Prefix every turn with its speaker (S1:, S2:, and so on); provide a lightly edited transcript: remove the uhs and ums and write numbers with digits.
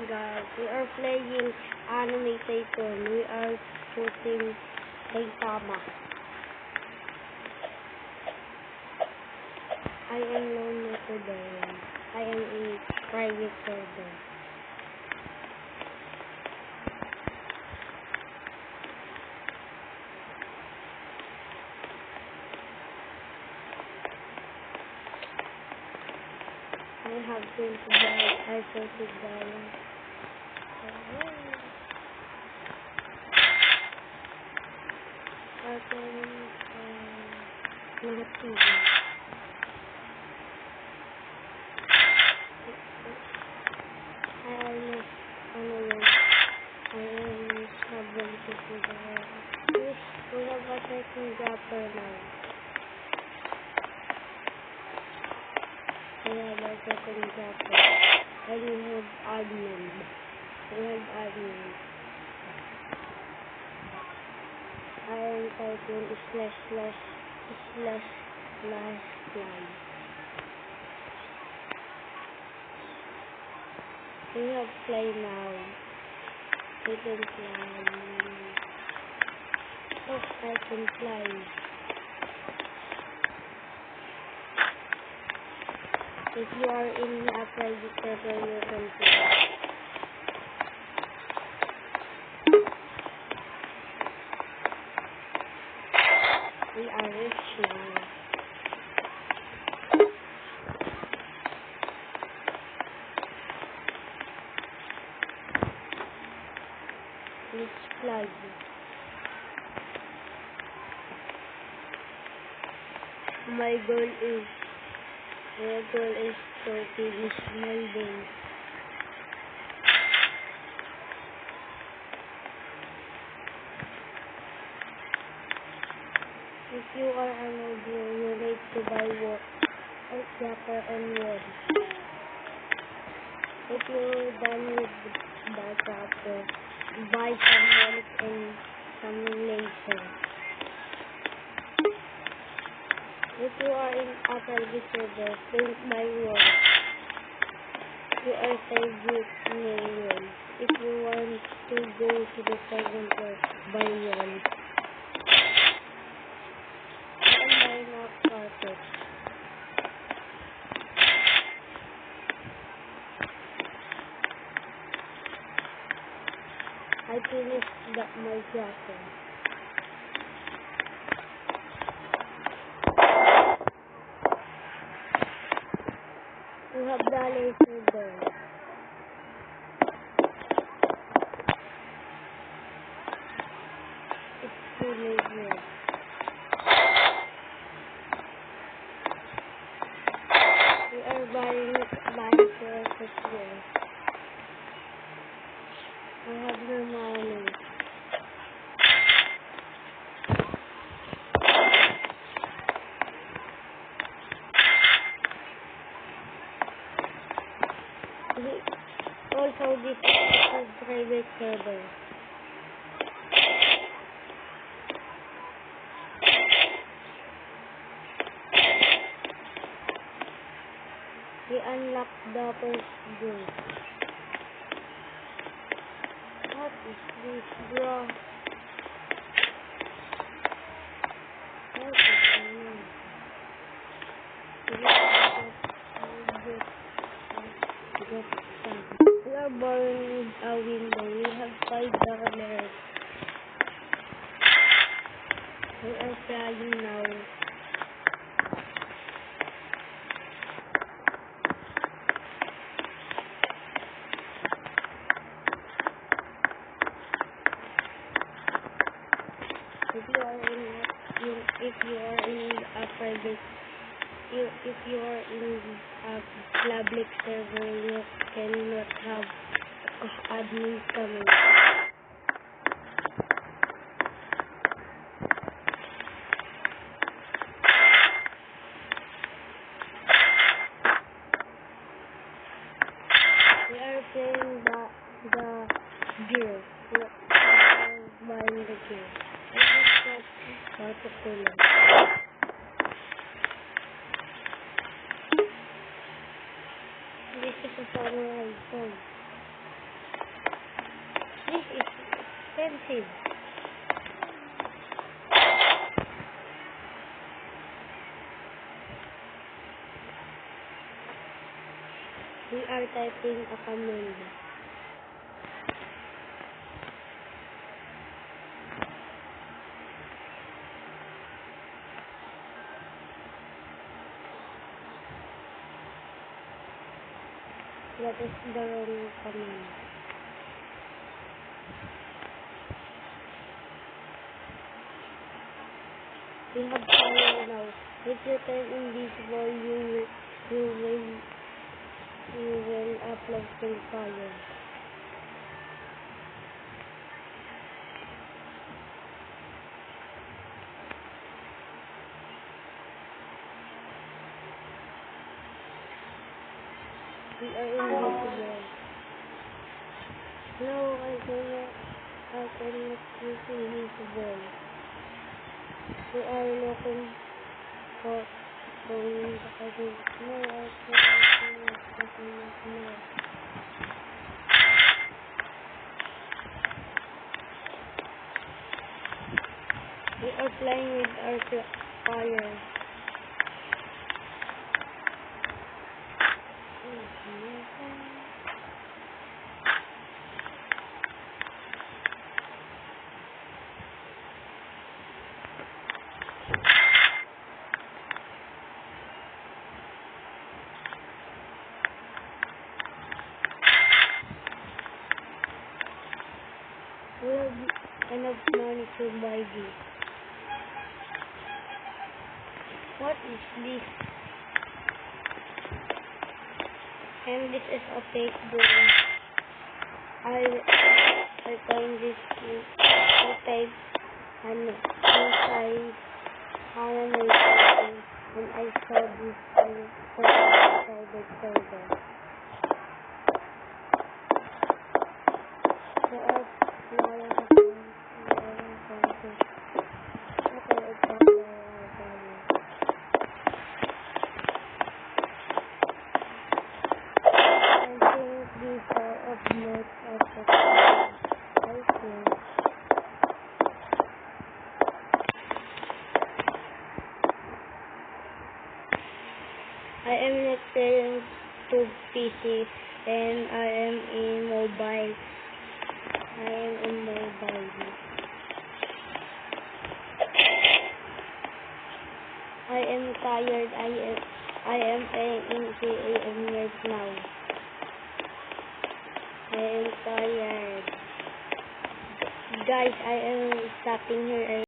S1: guys, we are playing Anime Tycoon. We are shooting Saitama. I am lonely today. I am in private server. I have $20. I $40. We have a second dropper now. We have a second dropper. And we have admin. I am typing //////. We have fly now. We can fly. Oh, I can fly. If you are in a private server, you can fly. We are rich now. Let's fly. My goal is to finish my day. If you are a newbie, you need to buy a dropper and wood. If you're done with the dropper, buy some wood and some laser. If you are in a private server, don't buy wood. You are saved with millions. If you want to go to the second floor, buy one. Carpet. I finished my jacket. You have the laser there. It's too late here. We are buying for here. I have no money. Also, this is a private server. We unlock the first gate. What is this, bro? What is this? We are born with a window. We have $5. We are flying now. If you are in a public server, you cannot have admin coming. We are playing the gear. We are buying the gear. I think that's particular. This is a samurai phone. expensive. We are typing a command. That is the wrong command. We have fire now. If you turn invisible, you will upload full fire. We are invisible. No, I cannot use invisible. We are looking for going to the no, I cannot no. We are playing with our fire. We have enough money to buy this. What is this? And this is a fake drone. I find this tape and inside animation and I saw this inside the server. There are flowers okay, it's not I think these are of most of the time. I think. I am not playing to PC and I am in mobile. I am tired. I am playing in GAM right now. I am tired. Guys, I am stopping here.